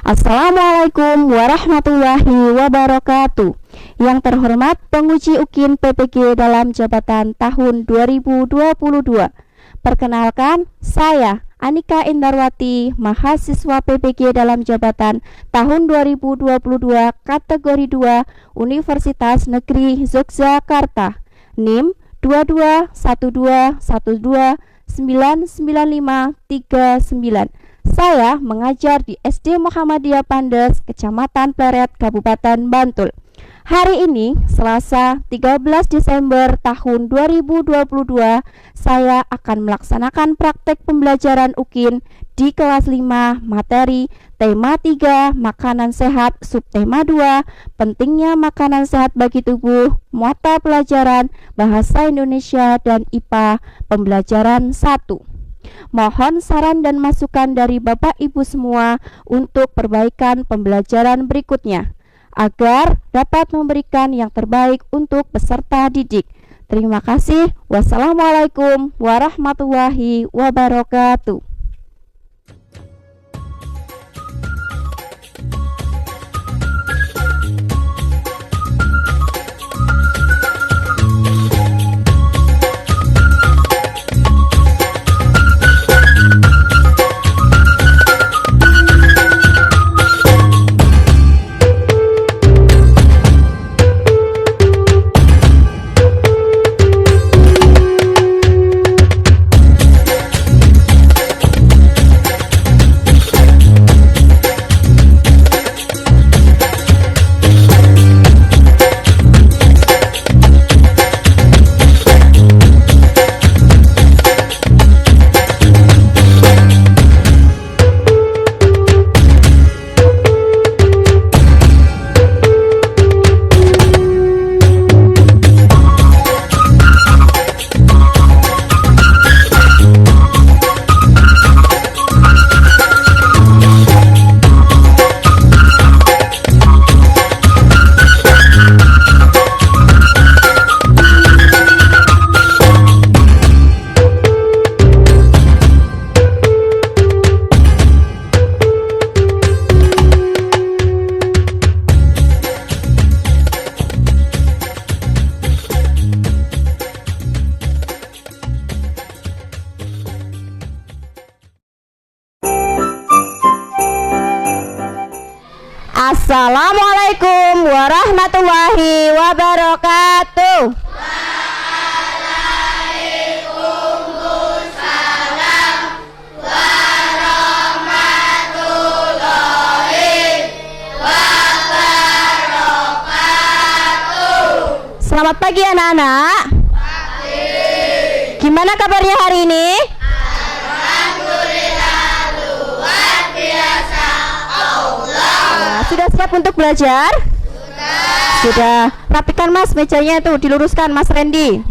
Assalamualaikum warahmatullahi wabarakatuh. Yang terhormat penguji UKIN PPG dalam jabatan tahun 2022. Perkenalkan, saya Anika Indarwati, mahasiswa PPG dalam jabatan tahun 2022 kategori 2 Universitas Negeri Yogyakarta. NIM 221212999539. Saya mengajar di SD Muhammadiyah Pandes, Kecamatan Pleret, Kabupaten Bantul. Hari ini, Selasa 13 Desember tahun 2022, saya akan melaksanakan praktek pembelajaran UKIN di kelas 5 materi tema 3 makanan sehat, subtema 2 pentingnya makanan sehat bagi tubuh, mata pelajaran bahasa Indonesia dan IPA pembelajaran 1. Mohon saran dan masukan dari Bapak Ibu semua untuk perbaikan pembelajaran berikutnya agar dapat memberikan yang terbaik untuk peserta didik. Terima kasih. Wassalamualaikum warahmatullahi wabarakatuh. Assalamualaikum warahmatullahi wabarakatuh. Waalaikumsalam warahmatullahi wabarakatuh. Selamat pagi anak-anak. Pagi. Gimana kabarnya hari ini? Alhamdulillah luar biasa. Allah. Sudah siap untuk belajar? Sudah. Rapikan Mas mejanya itu, diluruskan Mas Randy.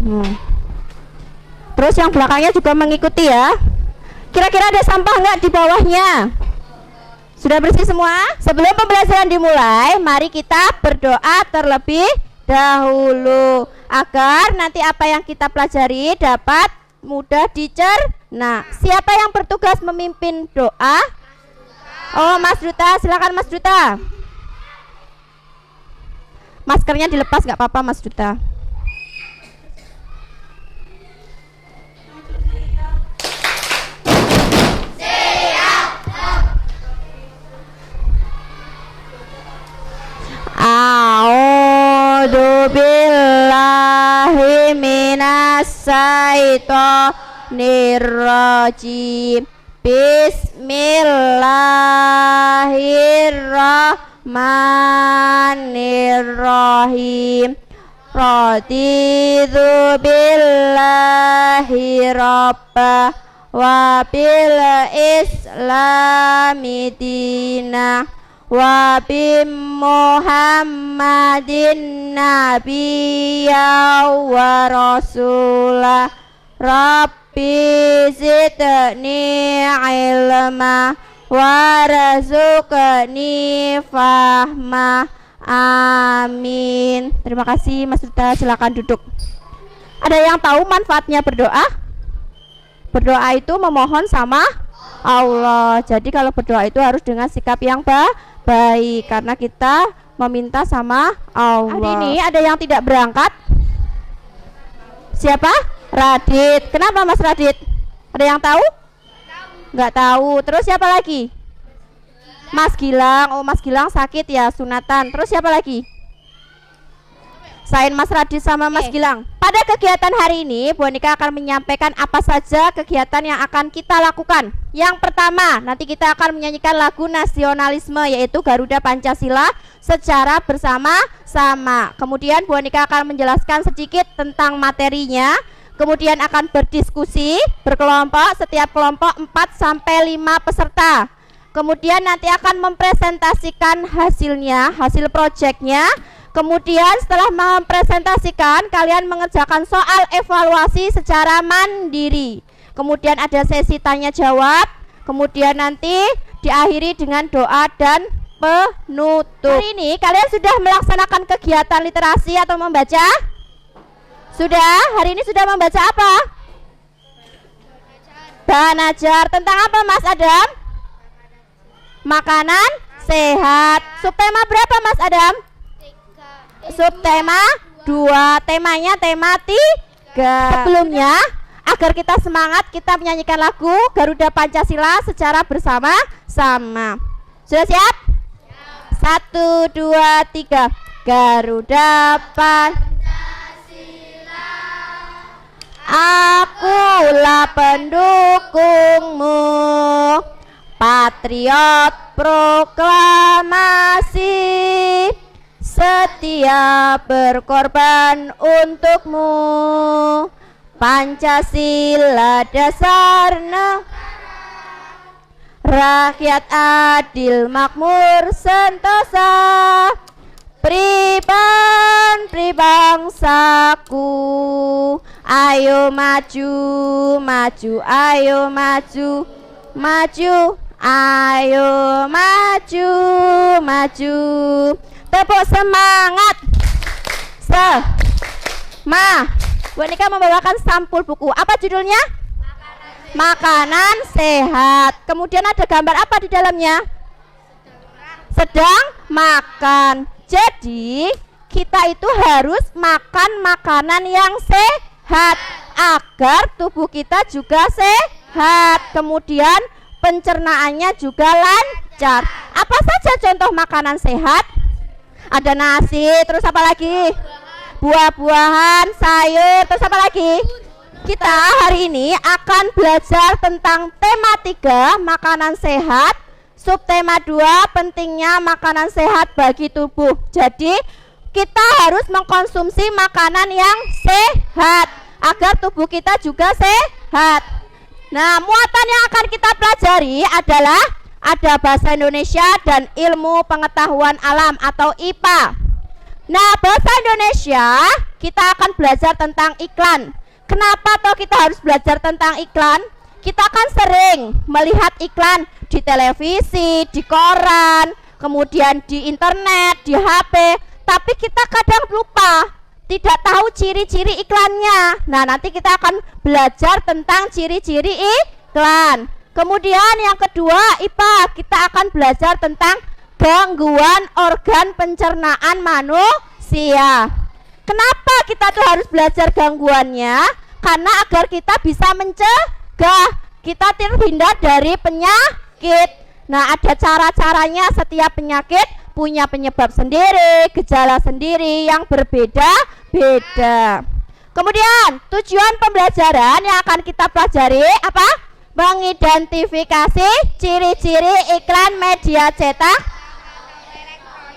Terus yang belakangnya juga mengikuti ya. Kira-kira ada sampah nggak di bawahnya? Sudah bersih semua? Sebelum pembelajaran dimulai, mari kita berdoa terlebih dahulu agar nanti apa yang kita pelajari dapat mudah dicerna. Siapa yang bertugas memimpin doa? Oh, Mas Duta, silakan Mas Duta. Maskernya dilepas nggak apa-apa Mas Duta. A'udzu billahi minas syaitonir rajim. Bismillahirrahmanirrahim. Raditu billahi rabba wa bil islami dina wa bi Muhammadin nabiyya wa rasulah. Rabbi zidni ilma warzuqni fahma. Amin. Terima kasih Mas Duta, silakan duduk. Ada yang tahu manfaatnya berdoa? Berdoa itu memohon sama Allah. Jadi kalau berdoa itu harus dengan sikap yang baik karena kita meminta sama Allah. Hari ini ada yang tidak berangkat? Siapa? Radit. Kenapa Mas Radit? Ada yang tahu? Nggak tahu. Terus siapa lagi? Mas Gilang. Oh, Mas Gilang sakit ya, sunatan. Terus siapa lagi? Selain Mas Radit sama Mas Gilang. Pada kegiatan hari ini, Bu Anika akan menyampaikan apa saja kegiatan yang akan kita lakukan. Yang pertama, nanti kita akan menyanyikan lagu nasionalisme, yaitu Garuda Pancasila secara bersama-sama. Kemudian Bu Anika akan menjelaskan sedikit tentang materinya. Kemudian akan berdiskusi berkelompok, setiap kelompok 4-5 peserta. Kemudian nanti akan mempresentasikan hasilnya, hasil proyeknya. Kemudian setelah mempresentasikan, kalian mengerjakan soal evaluasi secara mandiri. Kemudian ada sesi tanya jawab. Kemudian nanti diakhiri dengan doa dan penutup. Hari ini kalian sudah melaksanakan kegiatan literasi atau membaca? Sudah? Hari ini sudah membaca apa? Banajar. Tentang apa Mas Adam? Makanan sehat. Subtema berapa Mas Adam? 3. Subtema 2. Temanya tema 3. Sebelumnya, agar kita semangat, kita menyanyikan lagu Garuda Pancasila secara bersama-sama. Sudah siap? 1, 2, 3. Garuda Pancasila, akulah pendukungmu, patriot proklamasi, setia berkorban untukmu. Pancasila dasar negara, rakyat adil makmur sentosa, pribangsaku. Ayo maju, maju, ayo maju, maju, ayo maju, maju. Tepuk semangat. Bu Nika membawakan sampul buku. Apa judulnya? Makanan sehat. Kemudian ada gambar apa di dalamnya? Sedang makan. Jadi kita itu harus makan makanan yang sehat agar tubuh kita juga sehat. Kemudian pencernaannya juga lancar. Apa saja contoh makanan sehat? Ada nasi, terus apa lagi? Buah-buahan, sayur, terus apa lagi? Kita hari ini akan belajar tentang tema 3, makanan sehat. Subtema 2, pentingnya makanan sehat bagi tubuh. Jadi kita harus mengkonsumsi makanan yang sehat agar tubuh kita juga sehat. Nah, muatan yang akan kita pelajari adalah ada bahasa Indonesia dan ilmu pengetahuan alam atau IPA. Nah, bahasa Indonesia kita akan belajar tentang iklan. Kenapa toh kita harus belajar tentang iklan? Kita kan sering melihat iklan di televisi, di koran, kemudian di internet, di HP, tapi kita kadang lupa, tidak tahu ciri-ciri iklannya. Nah, nanti kita akan belajar tentang ciri-ciri iklan. Kemudian yang kedua, IPA, kita akan belajar tentang gangguan organ pencernaan manusia. Kenapa kita tuh harus belajar gangguannya? Karena agar kita bisa mencegah, kita terhindar dari penyakit. Nah, ada cara-caranya. Setiap penyakit punya penyebab sendiri, gejala sendiri yang berbeda-beda. Kemudian tujuan pembelajaran yang akan kita pelajari apa? Mengidentifikasi ciri-ciri iklan media cetak.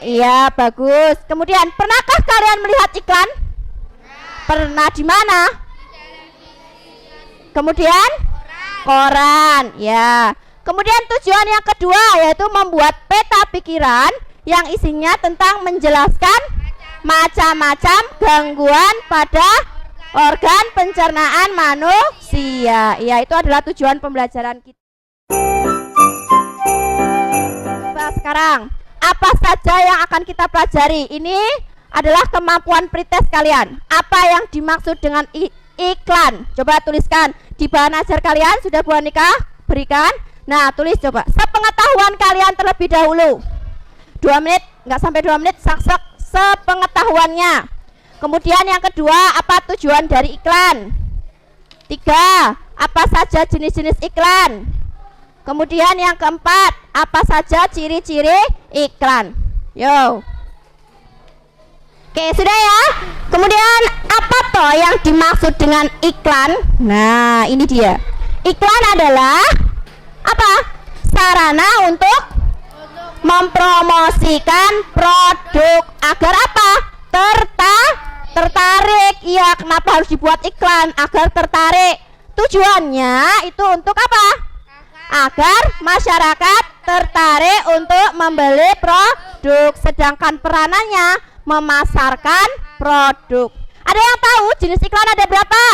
Iya, bagus. Kemudian, pernahkah kalian melihat iklan? Pernah di mana? Kemudian koran, ya. Kemudian tujuan yang kedua yaitu membuat peta pikiran yang isinya tentang menjelaskan macam-macam gangguan pada organ pencernaan manusia. Ya, itu adalah tujuan pembelajaran kita. Coba sekarang, apa saja yang akan kita pelajari? Ini adalah kemampuan pretest kalian. Apa yang dimaksud dengan iklan? Coba tuliskan di bahan ajar kalian. Sudah Bu Anika berikan? Nah, tulis coba. Sepengetahuan kalian terlebih dahulu. 2 menit, nggak sampai 2 menit, sak-sak sepengetahuannya. Kemudian yang kedua, apa tujuan dari iklan? 3, apa saja jenis-jenis iklan? Kemudian yang keempat, apa saja ciri-ciri iklan? Yo. Oke, sudah ya. Kemudian apa toh yang dimaksud dengan iklan? Nah, ini dia. Iklan adalah apa? Sarana untuk mempromosikan produk agar apa? Tertarik. Iya, kenapa harus dibuat iklan? Agar tertarik. Tujuannya itu untuk apa? Agar masyarakat tertarik untuk membeli produk, sedangkan peranannya memasarkan produk. Ada yang tahu jenis iklan ada berapa?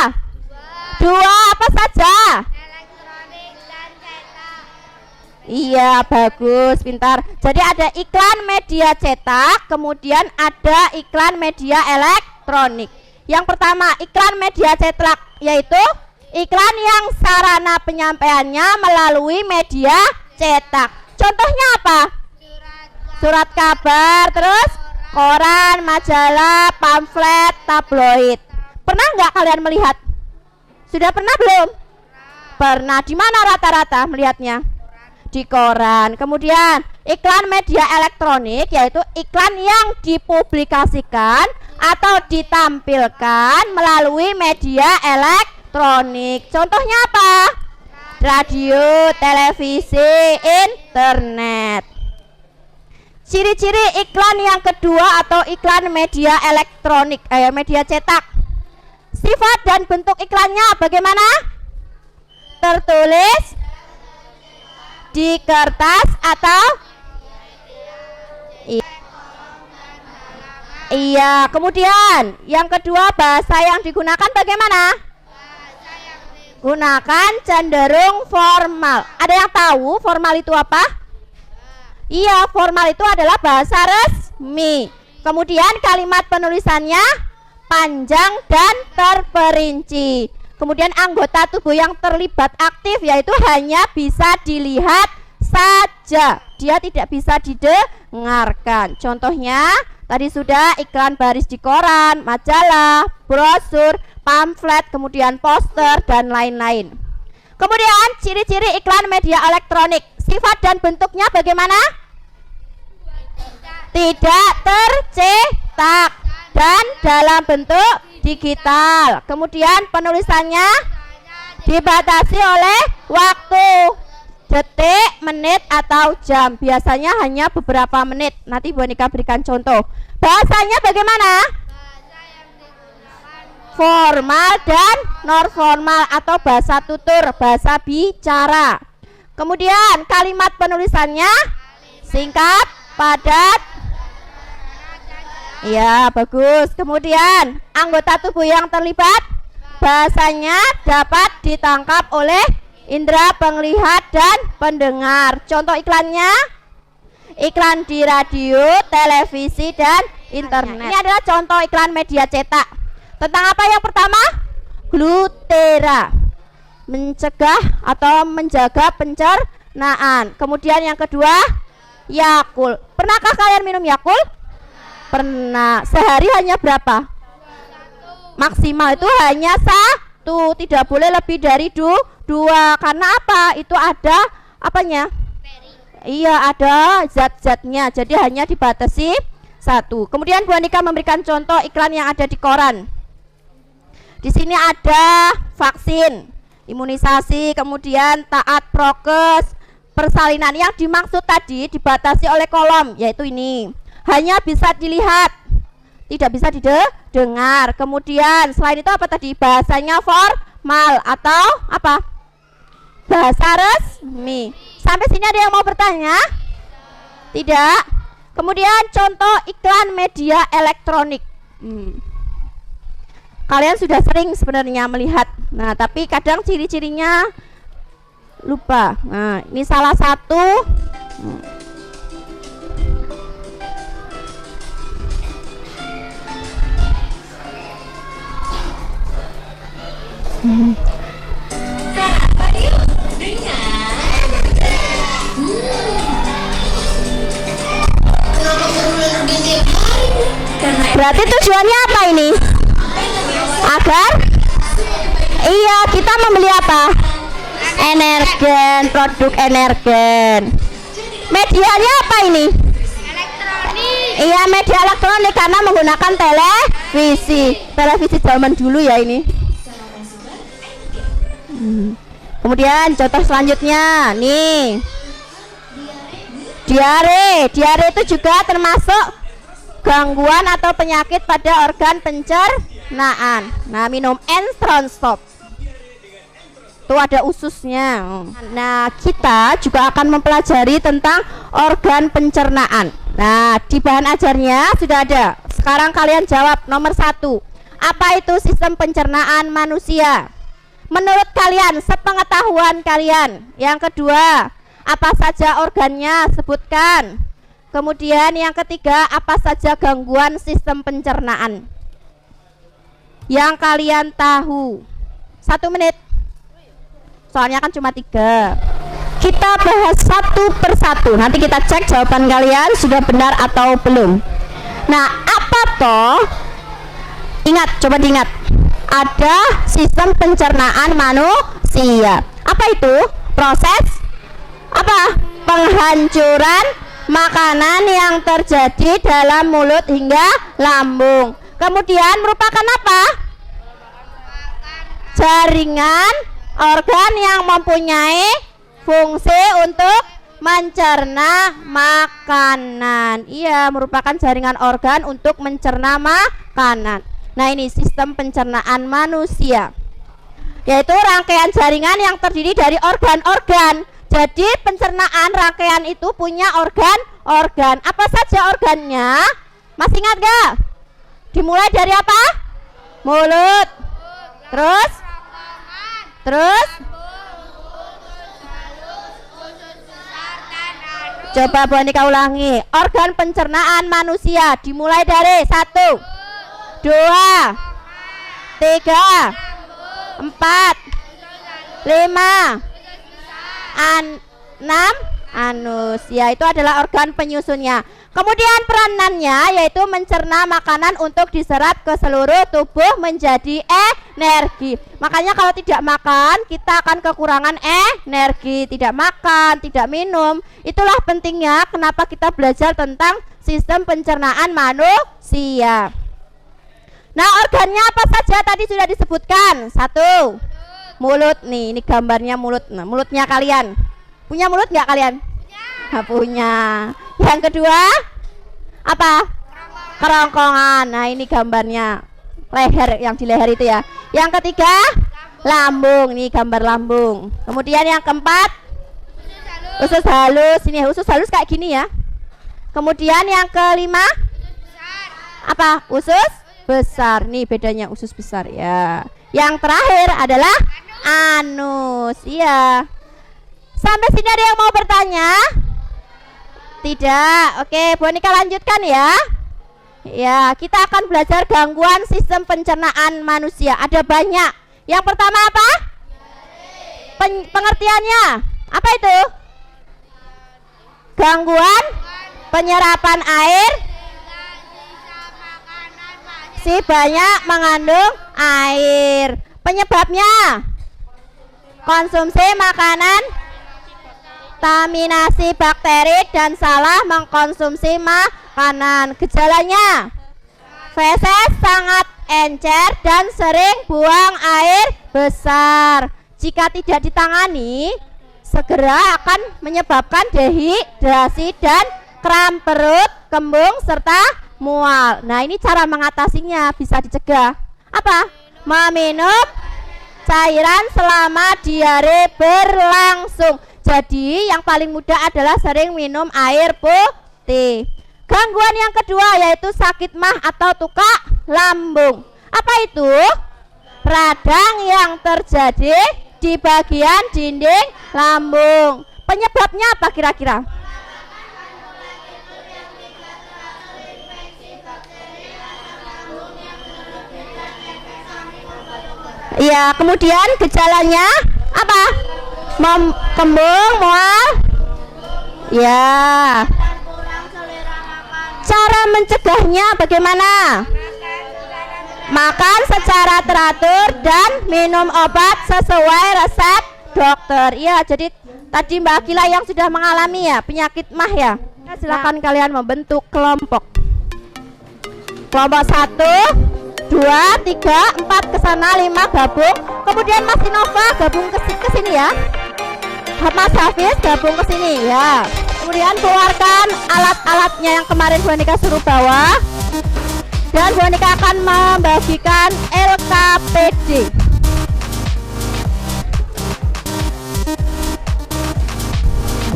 2, apa saja? Elektronik dan cetak. Iya, bagus, pintar. Jadi ada iklan media cetak, kemudian ada iklan media elektronik. Yang pertama, iklan media cetak, yaitu iklan yang sarana penyampaiannya melalui media cetak. Contohnya apa? Surat kabar, terus koran, majalah, pamflet, tabloid. Pernah nggak kalian melihat? Sudah pernah belum? Pernah. Di mana rata-rata melihatnya? Di koran. Kemudian iklan media elektronik yaitu iklan yang dipublikasikan atau ditampilkan melalui media elektronik. Contohnya apa? Radio, televisi, internet. Ciri-ciri iklan yang kedua atau iklan media elektronik, media cetak. Sifat dan bentuk iklannya bagaimana? Tertulis di kertas atau iya. Kemudian yang kedua, bahasa yang digunakan bagaimana? Gunakan cenderung formal. Ada yang tahu formal itu apa? Iya, formal itu adalah bahasa resmi. Kemudian kalimat penulisannya panjang dan terperinci. Kemudian anggota tubuh yang terlibat aktif yaitu hanya bisa dilihat saja. Dia tidak bisa didengarkan. Contohnya tadi sudah iklan baris di koran, majalah, brosur, pamflet, kemudian poster dan lain-lain. Kemudian ciri-ciri iklan media elektronik. Sifat dan bentuknya bagaimana? Tidak tercetak dan dalam bentuk digital. Kemudian penulisannya dibatasi oleh waktu, detik, menit atau jam. Biasanya hanya beberapa menit. Nanti Bu Anika berikan contoh. Bahasanya bagaimana? Formal dan non formal atau bahasa tutur, bahasa bicara. Kemudian kalimat penulisannya singkat, padat. Ya, bagus. Kemudian anggota tubuh yang terlibat bahasanya dapat ditangkap oleh indera penglihat dan pendengar. Contoh iklannya iklan di radio, televisi dan internet. Ini adalah contoh iklan media cetak. Tentang apa yang pertama? Glutera, mencegah atau menjaga pencernaan. Kemudian yang kedua, Yakult. Pernahkah kalian minum Yakult? Pernah. Sehari hanya berapa? Maksimal itu hanya 1. Tidak boleh lebih dari 2. Karena apa? Itu ada apanya? Iya, ada zat-zatnya. Jadi hanya dibatasi 1. Kemudian Bu Anika memberikan contoh iklan yang ada di koran. Di sini ada vaksin, imunisasi, kemudian taat prokes, persalinan. Yang dimaksud tadi dibatasi oleh kolom, yaitu ini. Hanya bisa dilihat, tidak bisa didengar. Kemudian selain itu apa tadi? Bahasanya formal atau apa? Bahasa resmi. Sampai sini ada yang mau bertanya? Tidak. Kemudian contoh iklan media elektronik. Kalian sudah sering sebenarnya melihat. Nah, tapi kadang ciri-cirinya lupa. Nah, ini salah satu. Berarti tujuannya apa ini? Agar iya, kita membeli apa? Energen, produk energen. Medianya apa ini? Elektronik. Iya, media elektronik karena menggunakan televisi. Televisi zaman dulu ya ini. Kemudian contoh selanjutnya nih. Diare itu juga termasuk gangguan atau penyakit pada organ pencernaan. Nah, minum Enstron Stop. Itu ada ususnya. Nah, kita juga akan mempelajari tentang organ pencernaan. Nah, di bahan ajarnya sudah ada. Sekarang kalian jawab nomor 1. Apa itu sistem pencernaan manusia? Menurut kalian, sepengetahuan kalian. Yang kedua, apa saja organnya? Sebutkan. Kemudian yang ketiga, apa saja gangguan sistem pencernaan yang kalian tahu? 1 menit. Soalnya kan cuma 3. Kita bahas satu persatu. Nanti kita cek jawaban kalian sudah benar atau belum. Nah, apa toh? Ingat, coba diingat. Ada sistem pencernaan manusia. Apa itu? Proses apa? Penghancuran makanan yang terjadi dalam mulut hingga lambung. Kemudian merupakan apa? Jaringan organ yang mempunyai fungsi untuk mencerna makanan. Iya, merupakan jaringan organ untuk mencerna makanan. Nah, ini sistem pencernaan manusia, yaitu rangkaian jaringan yang terdiri dari organ-organ. Jadi pencernaan rangkaian itu punya organ-organ. Apa saja organnya? Masih ingat gak? Dimulai dari apa? Mulut. Terus? Coba Bu Anika ulangi. Organ pencernaan manusia dimulai dari 1, 2, 3, 4, 5, 6 anus. Ya, itu adalah organ penyusunnya. Kemudian peranannya yaitu mencerna makanan untuk diserap ke seluruh tubuh menjadi energi. Makanya kalau tidak makan kita akan kekurangan energi. Tidak makan, tidak minum. Itulah pentingnya kenapa kita belajar tentang sistem pencernaan manusia. Nah, organnya apa saja tadi sudah disebutkan. 1, mulut. Nih, ini gambarnya mulut. Nah, mulutnya kalian punya mulut nggak kalian? Nggak punya. Yang kedua apa? Kerongkongan. Nah, ini gambarnya leher, yang di leher itu ya. Yang ketiga lambung. Nih gambar lambung. Kemudian yang keempat usus halus. Ini usus halus kayak gini ya. Kemudian yang kelima apa? Usus besar. Nih bedanya usus besar ya. Yang terakhir adalah anus. Iya. Sampai sini ada yang mau bertanya? Tidak. Oke, Bu Anika lanjutkan ya. Ya, kita akan belajar gangguan sistem pencernaan manusia. Ada banyak. Yang pertama apa? Pengertiannya. Apa itu? Gangguan penyerapan air si banyak mengandung air. Penyebabnya konsumsi makanan, kontaminasi bakteri dan salah mengkonsumsi makanan. Gejalanya feses sangat encer dan sering buang air besar. Jika tidak ditangani, segera akan menyebabkan dehidrasi dan kram perut, kembung serta mual. Nah, ini cara mengatasinya, bisa dicegah. Apa? Meminum cairan selama diare berlangsung. Jadi yang paling mudah adalah sering minum air putih. Gangguan yang kedua yaitu sakit mah atau tukak lambung. Apa itu? Radang yang terjadi di bagian dinding lambung. Penyebabnya apa kira-kira? Iya, kemudian gejalanya apa? Kembung, mual. Ya. Cara mencegahnya bagaimana? Makan secara teratur dan minum obat sesuai resep dokter. Iya, jadi tadi Mbak Akila yang sudah mengalami ya penyakit mah ya. Nah, silakan kalian membentuk kelompok. Kelompok 1, 2, 3, 4 ke sana, 5 gabung. Kemudian Mas Innova gabung ke sini ya. Mas Hafiz gabung ke sini ya. Kemudian keluarkan alat-alatnya yang kemarin Bu Anika suruh bawa. Dan Bu Anika akan membagikan LKPD.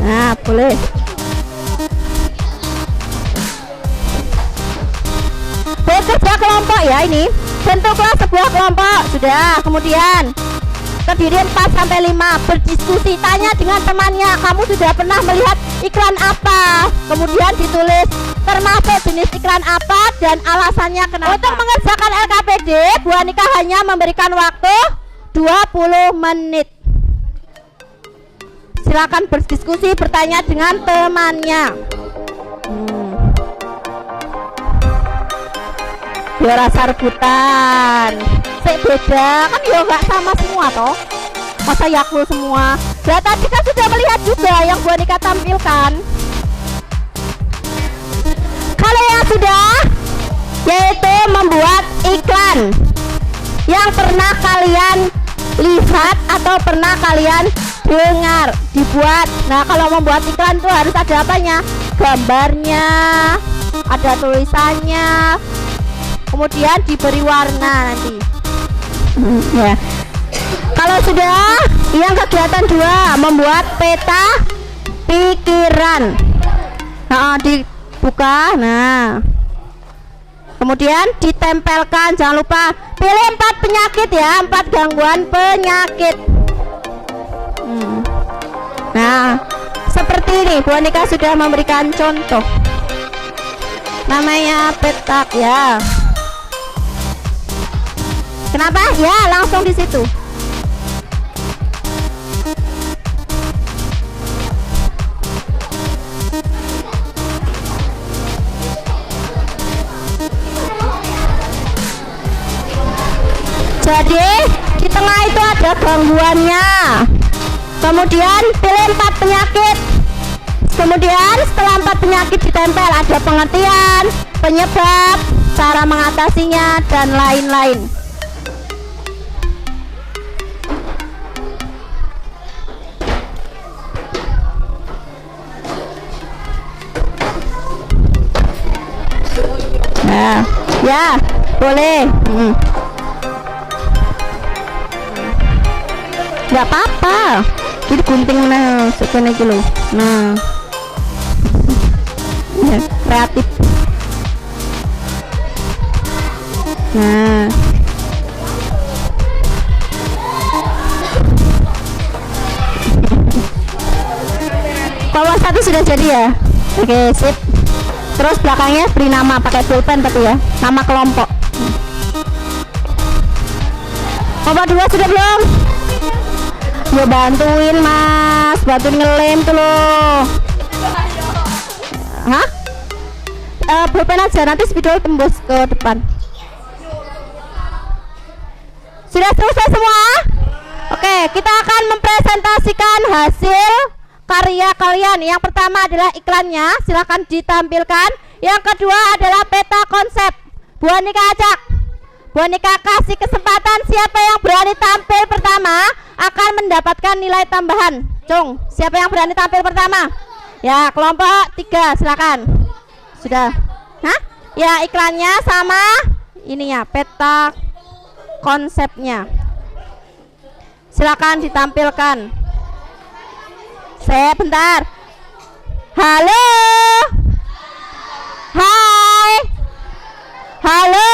Nah, boleh. Bekerja kelompok ya ini. Bentuklah sebuah kelompok. Sudah, kemudian terdiri 4-5, berdiskusi, tanya dengan temannya, kamu sudah pernah melihat iklan apa, kemudian ditulis termasuk jenis iklan apa dan alasannya kenapa. Untuk mengerjakan LKPD, Bu Anika hanya memberikan waktu 20 menit. Silakan berdiskusi, bertanya dengan temannya. Biar rasa rebutan. Beda kan ya nggak sama semua toh, masa yakul semua. Nah, tadi kan sudah melihat juga yang Bu Anika tampilkan. Kalau yang sudah yaitu membuat iklan yang pernah kalian lihat atau pernah kalian dengar dibuat. Nah, kalau membuat iklan tuh harus ada apanya? Gambarnya, ada tulisannya, kemudian diberi warna nanti. Ya. Kalau sudah, yang kegiatan 2 membuat peta pikiran. Nah, dibuka. Nah, kemudian ditempelkan. Jangan lupa pilih 4 penyakit ya, 4 gangguan penyakit. Nah, seperti ini Bu Anika sudah memberikan contoh. Namanya petak ya. Kenapa? Ya, langsung di situ. Jadi di tengah itu ada gangguannya. Kemudian pilih 4 penyakit. Kemudian setelah 4 penyakit ditempel ada pengertian, penyebab, cara mengatasinya dan lain-lain. Nah, ya boleh. Nggak apa-apa. Jadi gunting nah sekian aja loh. Nah, ya, kreatif. Nah, kelompok 1 sudah jadi ya. Oke, sip. Terus belakangnya beri nama pakai pulpen tapi ya, nama kelompok. Kelompok 2 sudah belum? Ya bantuin Mas, bantuin ngelem tuh loh. Hah? Pulpen aja, nanti spidol tembus ke depan. Sudah selesai semua? Oke, kita akan mempresentasikan hasil karya kalian. Yang pertama adalah iklannya, silahkan ditampilkan. Yang kedua adalah peta konsep. Bu Anika ajak, Bu Anika kasih kesempatan, siapa yang berani tampil pertama akan mendapatkan nilai tambahan. Cung, siapa yang berani tampil pertama? Ya, kelompok 3 silakan. Sudah? Hah? Ya, iklannya sama ininya, peta konsepnya. Silakan ditampilkan. Bentar. Halo. Hai. Halo.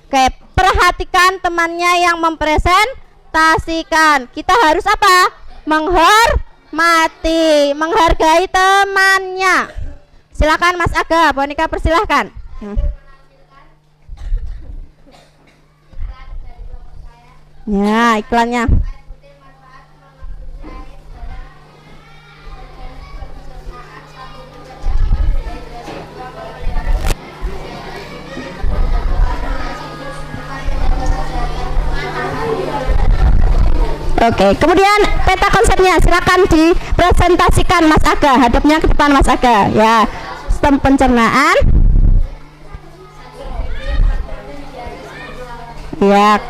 Oke, perhatikan temannya yang mempresentasikan. Kita harus apa? Menghargai temannya. Silakan Mas Aga, Bonika persilahkan. Ya, iklannya. Oke, kemudian peta konsepnya silakan dipresentasikan Mas Aga, hadapnya ke depan Mas Aga. Ya, sistem pencernaan. Ya.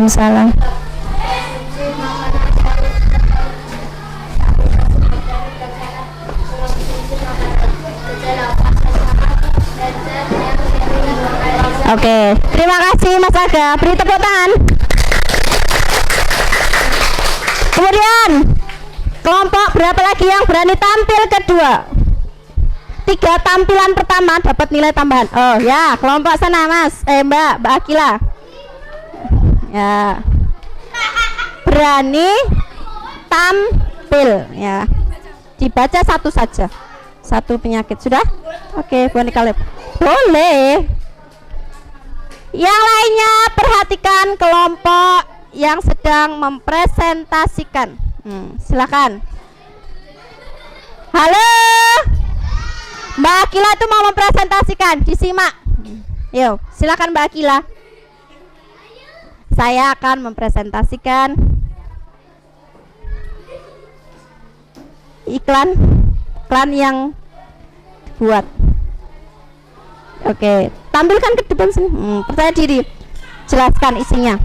Salah. Oke, terima kasih Mas Aga. Beri tepuk tangan. Kemudian kelompok berapa lagi yang berani tampil kedua? 3 tampilan pertama dapat nilai tambahan. Oh ya, kelompok sana Mas, Mbak Akila. Ya, berani tampil ya. Dibaca satu saja, satu penyakit sudah. Oke, Bonika Lab boleh. Yang lainnya perhatikan kelompok yang sedang mempresentasikan. Silakan. Halo, Mbak Akila itu mau mempresentasikan, disimak. Yuk, silakan Mbak Akila. Saya akan mempresentasikan iklan yang buat. Oke, tampilkan ke depan sini. Percaya diri, jelaskan isinya.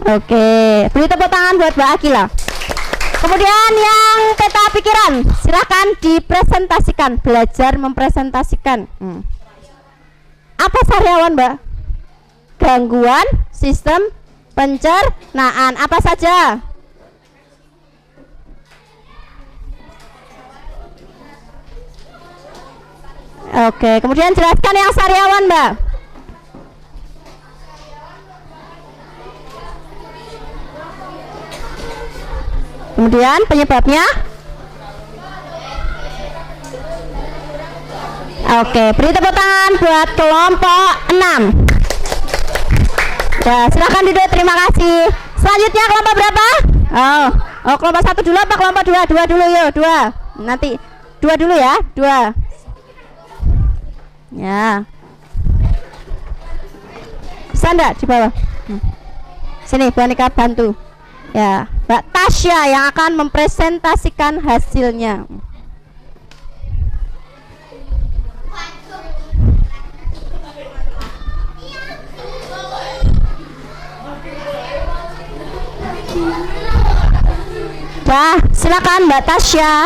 Oke, beri tepuk tangan buat Mbak Akila. Kemudian yang peta pikiran, silakan dipresentasikan, belajar mempresentasikan. Apa sariawan Mbak? Gangguan sistem pencernaan, apa saja? Oke, kemudian jelaskan yang sariawan Mbak. Kemudian penyebabnya. Oke, beri tepuk tangan buat kelompok 6. Ya, silakan duduk, terima kasih. Selanjutnya kelompok berapa? Oh, kelompok 1 dulu apa kelompok 2? 2 dulu yuk, 2. Nanti 2 dulu ya, 2. Ya. Bisa enggak di bawah? Sini, Bonika bantu. Ya, Mbak Tasya yang akan mempresentasikan hasilnya. Dah, silakan Mbak Tasya.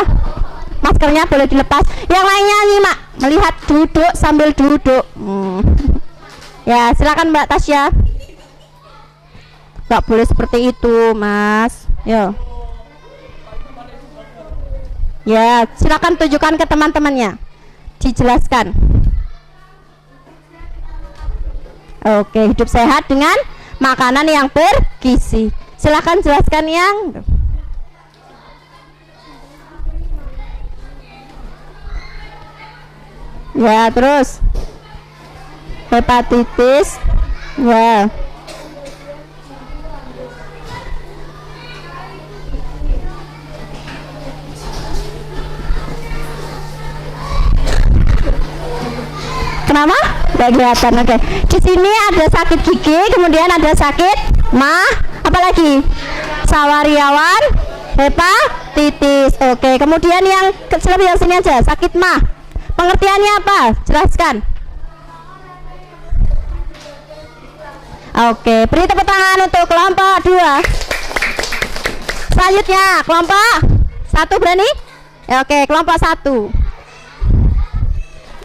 Maskernya boleh dilepas. Yang lainnya nyimak, melihat duduk sambil duduk. Ya, silakan Mbak Tasya. Gak boleh seperti itu, Mas. Yo. Ya, silakan tunjukkan ke teman-temannya. Dijelaskan. Oke, hidup sehat dengan makanan yang bergizi. Silakan jelaskan yang ya, terus hepatitis. Ya. Kenapa? Nggak kelihatan. Oke. Di sini ada sakit gigi, kemudian ada sakit apalagi? Sawariawan, hepatitis. Oke. Kemudian yang kecil yang sini aja, sakit pengertiannya apa? Jelaskan. Oke, beri tepuk tangan untuk kelompok 2. Selanjutnya kelompok 1 berani? Ya, oke, kelompok 1.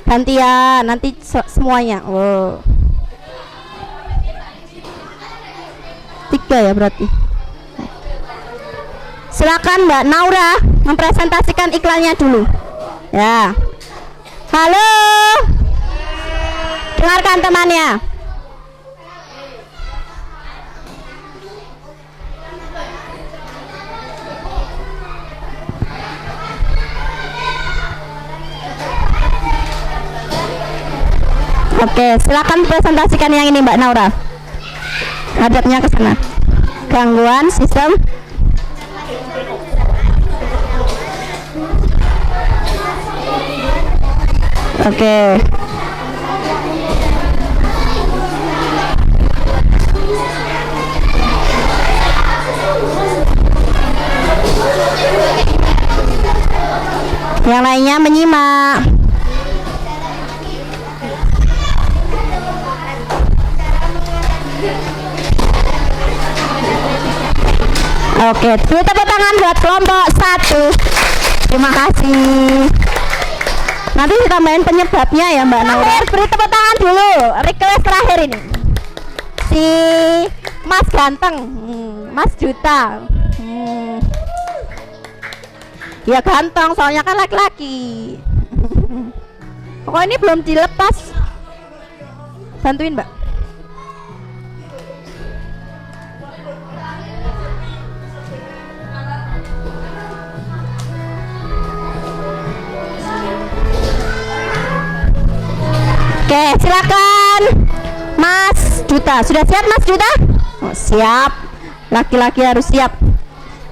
Gantian, nanti semuanya. Wow. 3 ya berarti. Silakan Mbak Naura mempresentasikan iklannya dulu. Ya. Halo. Dengarkan temannya. Oke, silakan presentasikan yang ini Mbak Naura. Hadapnya ke sana. Gangguan sistem. Oke. Yang lainnya menyimak. Oke, beri tepuk tangan buat kelompok 1. Terima kasih. Nanti ditambahin penyebabnya ya Mbak Naura. Beri tepuk tangan dulu. Request terakhir ini. Si Mas Ganteng, Mas Juta. Ya ganteng, soalnya kan laki-laki. Kok ini belum dilepas? Bantuin Mbak. Oke, silakan Mas Juta. Sudah siap Mas Juta? Oh, siap. Laki-laki harus siap.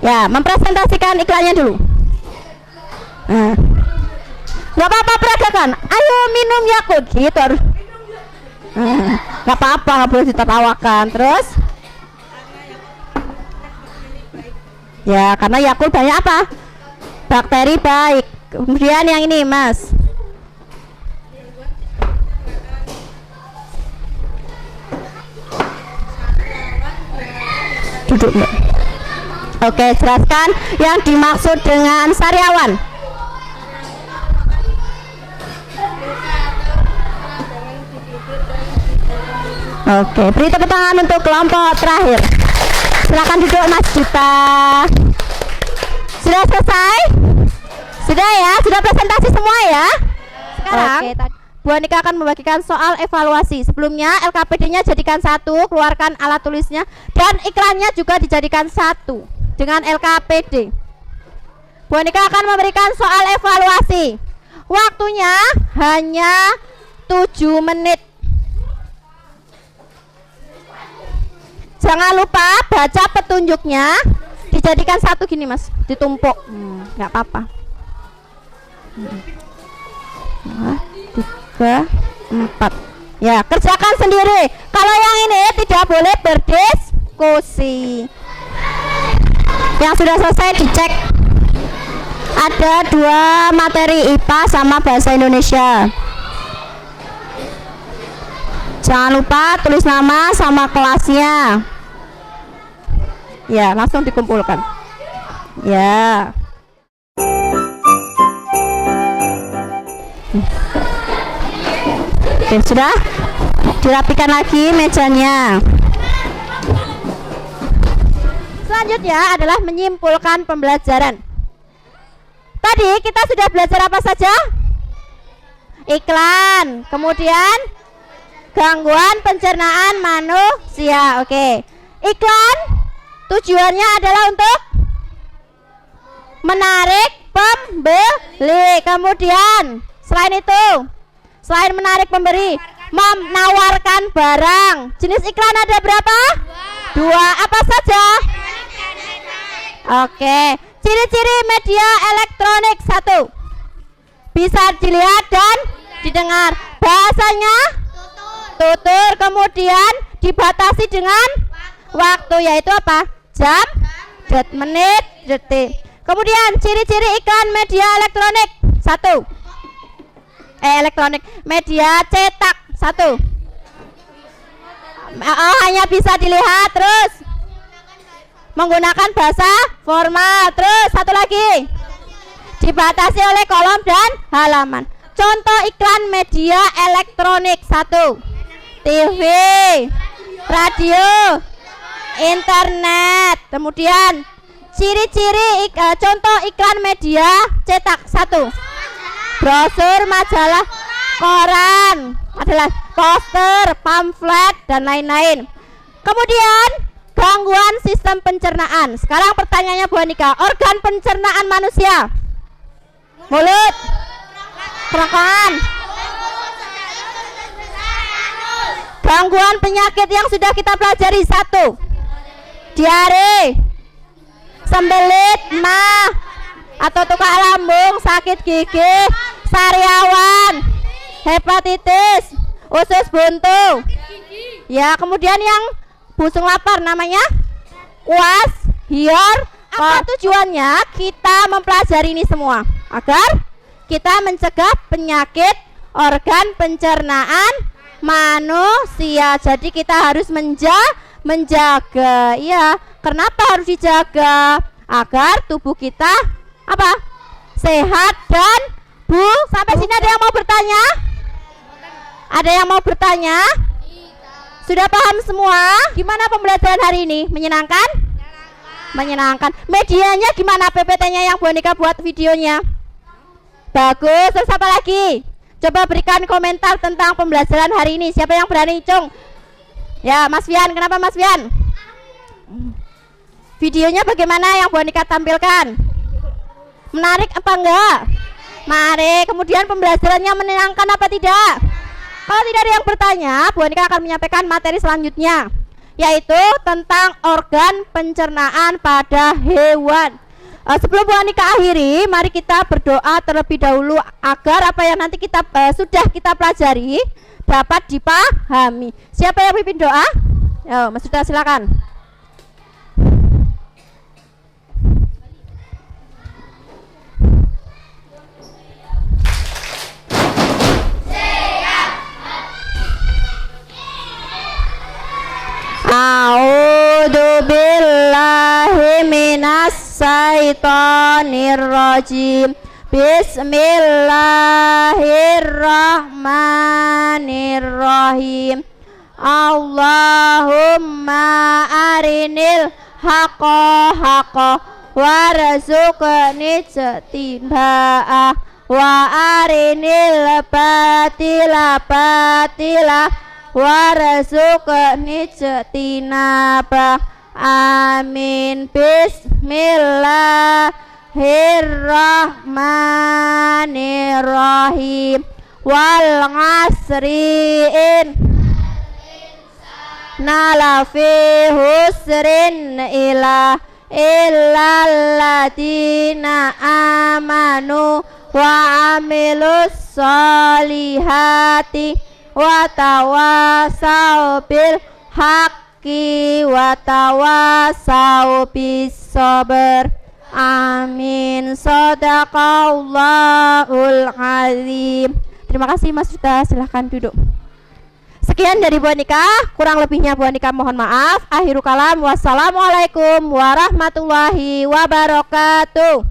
Ya, mempresentasikan iklannya dulu. Nggak apa-apa, peragakan. Ayo minum Yakult gitu harus. Nggak apa-apa, nggak boleh ditertawakan. Terus? Ya, karena Yakult banyak apa? Bakteri baik. Kemudian yang ini Mas. Duduk Mbak. Oke, jelaskan yang dimaksud dengan sariawan. Oke, beri tepuk tangan untuk kelompok terakhir. Silakan duduk Mas Juta. Sudah selesai? Sudah ya? Sudah presentasi semua ya? Sekarang Bu Anika akan membagikan soal evaluasi. Sebelumnya LKPD-nya jadikan 1, keluarkan alat tulisnya, dan iklannya juga dijadikan 1 dengan LKPD. Bu Anika akan memberikan soal evaluasi. Waktunya hanya 7 menit. Jangan lupa baca petunjuknya. Dijadikan 1 gini Mas, ditumpuk. Nggak apa-apa. 3, 4. Ya, kerjakan sendiri. Kalau yang ini tidak boleh berdiskusi. Yang sudah selesai dicek. Ada 2 materi IPA sama bahasa Indonesia. Jangan lupa tulis nama sama kelasnya. Ya, langsung dikumpulkan. Ya. Oke, sudah dirapikan lagi mejanya. Selanjutnya adalah menyimpulkan pembelajaran. Tadi kita sudah belajar apa saja? Iklan, kemudian gangguan pencernaan manusia. Oke. Iklan tujuannya adalah untuk menarik pembeli. Kemudian selain itu, selain menarik pemberi, menawarkan barang. Jenis iklan ada berapa? 2. Apa saja? Oke. Ciri-ciri media elektronik 1. Bisa dilihat dan didengar. Bahasanya tutur. Kemudian dibatasi dengan waktu, yaitu apa? Jam, menit, detik. Kemudian ciri-ciri iklan media elektronik 1. Elektronik, media cetak 1. Hanya bisa dilihat. Terus menggunakan bahasa formal. Terus satu lagi, dibatasi oleh kolom dan halaman. Contoh iklan media elektronik: 1. TV, radio, internet. Kemudian ciri-ciri contoh iklan media cetak: 1. Brosur, majalah, koran, adalah poster, pamflet, dan lain-lain. Kemudian gangguan sistem pencernaan. Sekarang pertanyaannya Bu Anika, organ pencernaan manusia: mulut, kerongkongan. Gangguan penyakit yang sudah kita pelajari: 1. Diare, sembelit, mah atau tukak lambung, sakit gigi, sariawan, hepatitis, usus buntu. Ya, kemudian yang busung lapar namanya kuas, hior. Apa tujuannya kita mempelajari ini semua? Agar kita mencegah penyakit organ pencernaan manusia. Jadi kita harus menjaga. Ya, kenapa harus dijaga? Agar tubuh kita apa? Sehat dan sampai sini ada yang mau bertanya? Ada yang mau bertanya? Sudah paham semua? Gimana pembelajaran hari ini? Menyenangkan? Menyenangkan. Medianya gimana? PPT-nya yang Bu Anika buat videonya? Bagus. Terus apa lagi? Coba berikan komentar tentang pembelajaran hari ini. Siapa yang berani hitung? Ya, Mas Fian. Kenapa Mas Fian? Videonya bagaimana yang Bu Anika tampilkan? Menarik apa enggak? Mari. Kemudian pembelajarannya menyenangkan apa tidak? Kalau tidak ada yang bertanya, Bu Anika akan menyampaikan materi selanjutnya, yaitu tentang organ pencernaan pada hewan. Sebelum Bu Anika akhiri, mari kita berdoa terlebih dahulu agar apa yang nanti sudah kita pelajari dapat dipahami. Siapa yang pimpin doa? Yo, Mas Duta, silakan. A'udzu billahi minas syaitonir rajim. Bismillahirrahmanirrahim. Allahumma arinil haqqa haqqa warzuqni ittiba'ah wa arinil batila batila warzuqni ijtinabah. Amin. Bismillahirrahmanirrahim. Wal 'asri nalafi husrin illal ladina amanu wa amilus solihati wa tawasau bil haqqi wa tawasau bis sabr. Amin. Shadaqallahul azim. Terima kasih Mas Duta, silahkan duduk. Sekian dari Bu Anika, kurang lebihnya Bu Anika mohon maaf. Akhirul kalam, wassalamualaikum warahmatullahi wabarakatuh.